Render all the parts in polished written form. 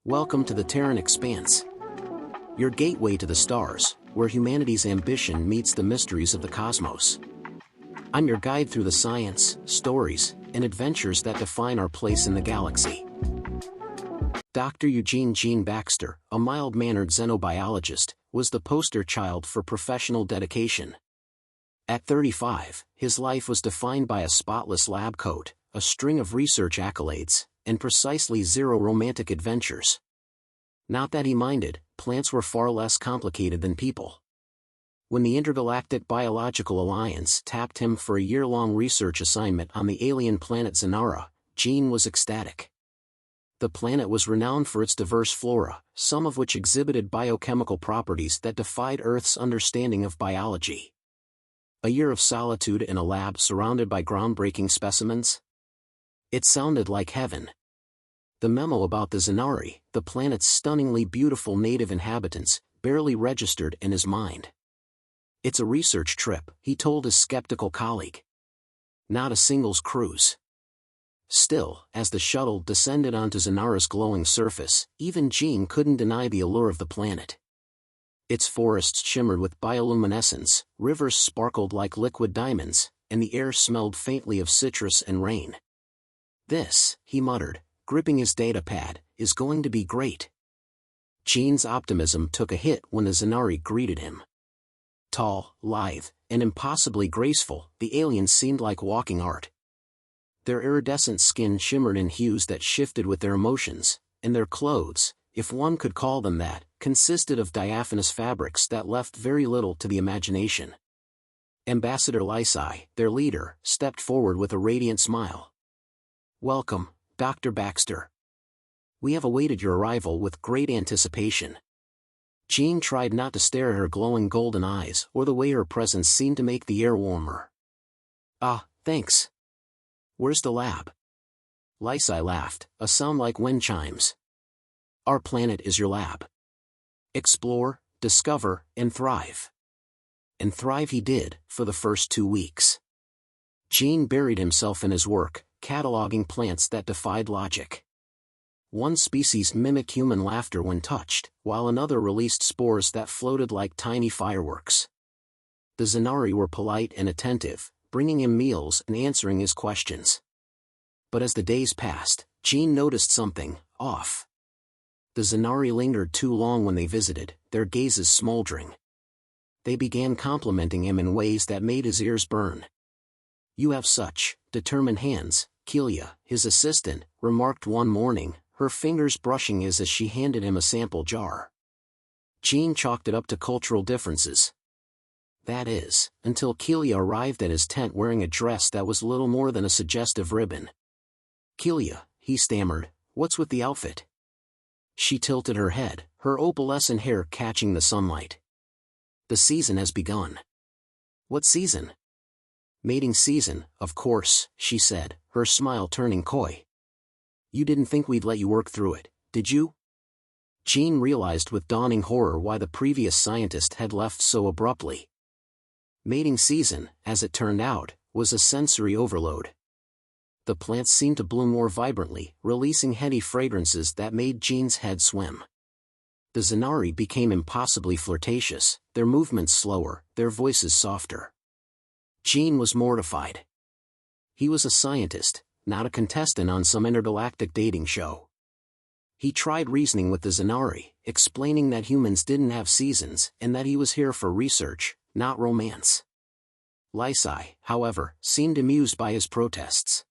Welcome to the Terran Expanse, your gateway to the stars, where humanity's ambition meets the mysteries of the cosmos. I'm your guide through the science, stories, and adventures that define our place in the galaxy. Dr. Eugene Baxter, a mild-mannered xenobiologist, was the poster child for professional dedication. At 35, his life was defined by a spotless lab coat, a string of research accolades, and precisely zero romantic adventures. Not that he minded, plants were far less complicated than people. When the Intergalactic Biological Alliance tapped him for a year-long research assignment on the alien planet Zynara, Gene was ecstatic. The planet was renowned for its diverse flora, some of which exhibited biochemical properties that defied Earth's understanding of biology. A year of solitude in a lab surrounded by groundbreaking specimens? It sounded like heaven. The memo about the Zynari, the planet's stunningly beautiful native inhabitants, barely registered in his mind. "It's a research trip," he told his skeptical colleague. "Not a singles cruise." Still, as the shuttle descended onto Zynara's glowing surface, even Gene couldn't deny the allure of the planet. Its forests shimmered with bioluminescence, rivers sparkled like liquid diamonds, and the air smelled faintly of citrus and rain. "This," he muttered, gripping his datapad, "is going to be great." Gene's optimism took a hit when the Zynari greeted him. Tall, lithe, and impossibly graceful, the aliens seemed like walking art. Their iridescent skin shimmered in hues that shifted with their emotions, and their clothes, if one could call them that, consisted of diaphanous fabrics that left very little to the imagination. Ambassador Lysai, their leader, stepped forward with a radiant smile. "Welcome, Dr. Baxter. We have awaited your arrival with great anticipation." Gene tried not to stare at her glowing golden eyes or the way her presence seemed to make the air warmer. "Ah, thanks. Where's the lab?" Lysai laughed, a sound like wind chimes. "Our planet is your lab. Explore, discover, and thrive." And thrive he did, for the first 2 weeks. Gene buried himself in his work, cataloging plants that defied logic. One species mimicked human laughter when touched, while another released spores that floated like tiny fireworks. The Zynari were polite and attentive, bringing him meals and answering his questions. But as the days passed, Gene noticed something off. The Zynari lingered too long when they visited, their gazes smoldering. They began complimenting him in ways that made his ears burn. "You have such determined hands," Kelia, his assistant, remarked one morning, her fingers brushing his as she handed him a sample jar. Gene chalked it up to cultural differences. That is, until Kelia arrived at his tent wearing a dress that was little more than a suggestive ribbon. "Kelia," he stammered, "what's with the outfit?" She tilted her head, her opalescent hair catching the sunlight. "The season has begun." "What season?" "Mating season, of course," she said, her smile turning coy. "You didn't think we'd let you work through it, did you?" Gene realized with dawning horror why the previous scientist had left so abruptly. Mating season, as it turned out, was a sensory overload. The plants seemed to bloom more vibrantly, releasing heady fragrances that made Gene's head swim. The Zynari became impossibly flirtatious, their movements slower, their voices softer. Gene was mortified. He was a scientist, not a contestant on some intergalactic dating show. He tried reasoning with the Zynari, explaining that humans didn't have seasons and that he was here for research, not romance. Lysai, however, seemed amused by his protests.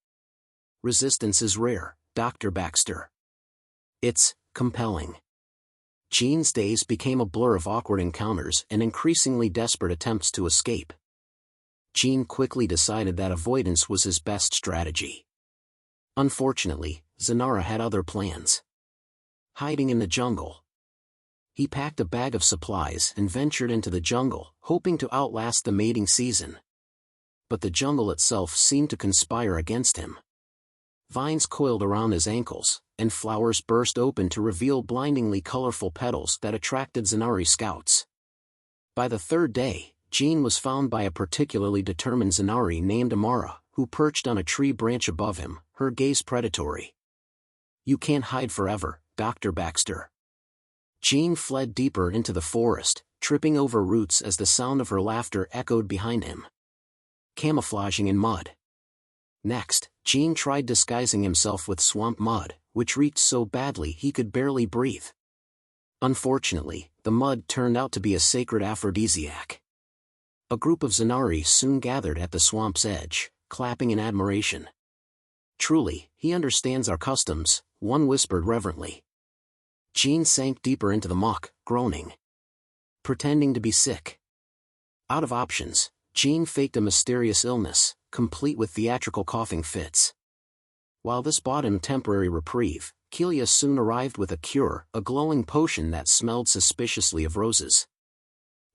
"Resistance is rare, Dr. Baxter. It's compelling." Gene's days became a blur of awkward encounters and increasingly desperate attempts to escape. Gene quickly decided that avoidance was his best strategy. Unfortunately, Zynara had other plans. Hiding in the jungle. He packed a bag of supplies and ventured into the jungle, hoping to outlast the mating season. But the jungle itself seemed to conspire against him. Vines coiled around his ankles, and flowers burst open to reveal blindingly colorful petals that attracted Zynari scouts. By the third day, Gene was found by a particularly determined Zynari named Amara, who perched on a tree branch above him, her gaze predatory. "You can't hide forever, Dr. Baxter. Jean fled deeper into the forest, tripping over roots as the sound of her laughter echoed behind him. Camouflaging in mud. Next, Jean tried disguising himself with swamp mud, which reeked so badly he could barely breathe. Unfortunately, the mud turned out to be a sacred aphrodisiac. A group of Zynari soon gathered at the swamp's edge, clapping in admiration. "Truly, he understands our customs," one whispered reverently. Jean sank deeper into the muck, groaning. Pretending to be sick. Out of options, Jean faked a mysterious illness, complete with theatrical coughing fits. While this bought him temporary reprieve, Kelia soon arrived with a cure, a glowing potion that smelled suspiciously of roses.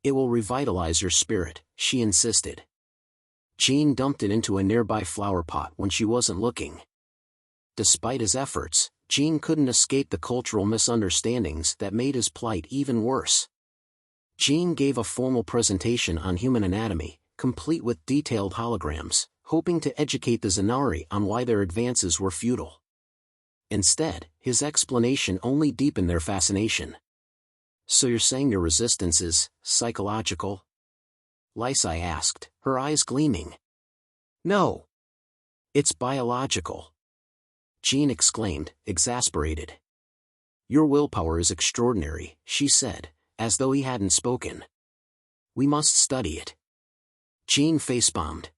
"It will revitalize your spirit," she insisted. Jean dumped it into a nearby flower pot when she wasn't looking. Despite his efforts, Jean couldn't escape the cultural misunderstandings that made his plight even worse. Jean gave a formal presentation on human anatomy, complete with detailed holograms, hoping to educate the Zynari on why their advances were futile. Instead, his explanation only deepened their fascination. "So you're saying your resistance is psychological?" Lysai asked, her eyes gleaming. "No. It's biological," Jean exclaimed, exasperated. "Your willpower is extraordinary," she said, as though he hadn't spoken. "We must study it." Jean facepalmed.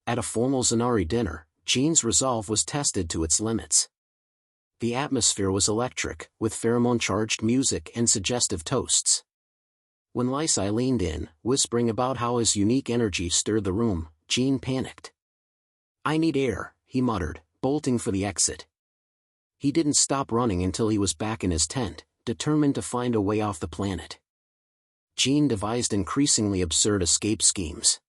At a formal Zynari dinner, Jean's resolve was tested to its limits. The atmosphere was electric, with pheromone-charged music and suggestive toasts. When Lysai leaned in, whispering about how his unique energy stirred the room, Jean panicked. "I need air," he muttered, bolting for the exit. He didn't stop running until he was back in his tent, determined to find a way off the planet. Jean devised increasingly absurd escape schemes.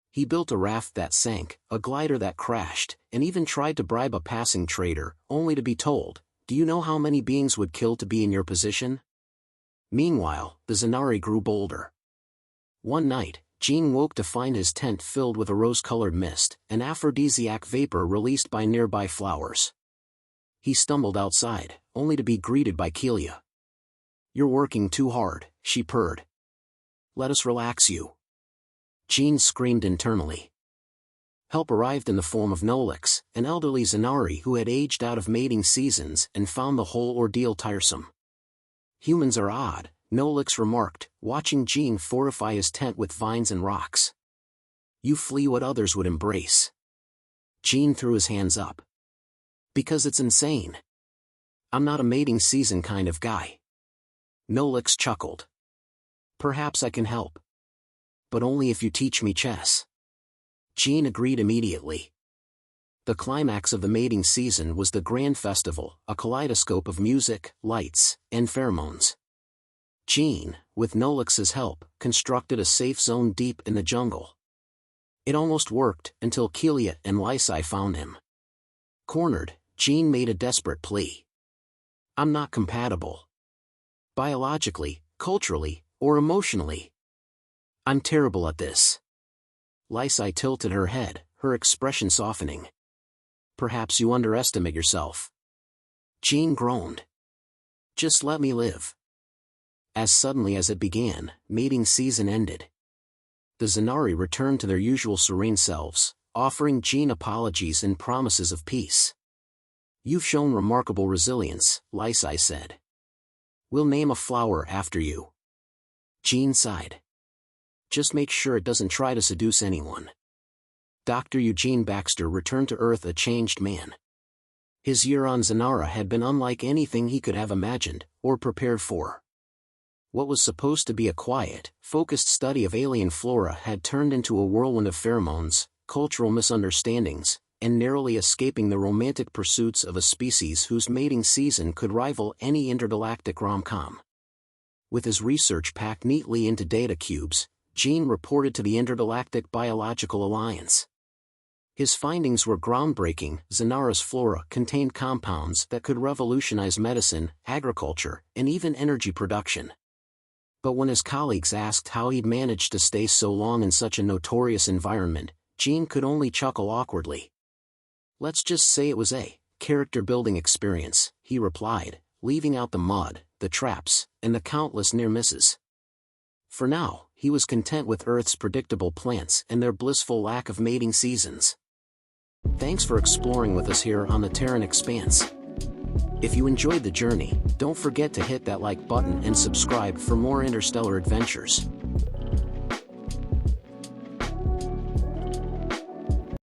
He built a raft that sank, a glider that crashed, and even tried to bribe a passing trader, only to be told, "Do you know how many beings would kill to be in your position?" Meanwhile, the Zynari grew bolder. One night, Jean woke to find his tent filled with a rose-colored mist, an aphrodisiac vapor released by nearby flowers. He stumbled outside, only to be greeted by Kelia. "You're working too hard," she purred. "Let us relax you." Jean screamed internally. Help arrived in the form of Nolix, an elderly Zynari who had aged out of mating seasons and found the whole ordeal tiresome. "Humans are odd," Nolix remarked, watching Jean fortify his tent with vines and rocks. "You flee what others would embrace." Jean threw his hands up. "Because it's insane. I'm not a mating season kind of guy." Nolix chuckled. "Perhaps I can help. But only if you teach me chess." Jean agreed immediately. The climax of the mating season was the grand festival, a kaleidoscope of music, lights, and pheromones. Jean, with Nolix's help, constructed a safe zone deep in the jungle. It almost worked, until Kelia and Lysai found him. Cornered, Jean made a desperate plea. "I'm not compatible. Biologically, culturally, or emotionally. I'm terrible at this." Lysai tilted her head, her expression softening. "Perhaps you underestimate yourself." Jean groaned. "Just let me live." As suddenly as it began, mating season ended. The Zynari returned to their usual serene selves, offering Jean apologies and promises of peace. "You've shown remarkable resilience," Lysai said. "We'll name a flower after you." Jean sighed. "Just make sure it doesn't try to seduce anyone." Dr. Eugene Baxter returned to Earth a changed man. His year on Zynara had been unlike anything he could have imagined, or prepared for. What was supposed to be a quiet, focused study of alien flora had turned into a whirlwind of pheromones, cultural misunderstandings, and narrowly escaping the romantic pursuits of a species whose mating season could rival any intergalactic rom-com. With his research packed neatly into data cubes, Jean reported to the Intergalactic Biological Alliance. His findings were groundbreaking. Zynara's flora contained compounds that could revolutionize medicine, agriculture, and even energy production. But when his colleagues asked how he'd managed to stay so long in such a notorious environment, Jean could only chuckle awkwardly. "Let's just say it was a character-building experience," he replied, leaving out the mud, the traps, and the countless near misses. For now, he was content with Earth's predictable plants and their blissful lack of mating seasons. Thanks for exploring with us here on the Terran Expanse. If you enjoyed the journey, don't forget to hit that like button and subscribe for more interstellar adventures.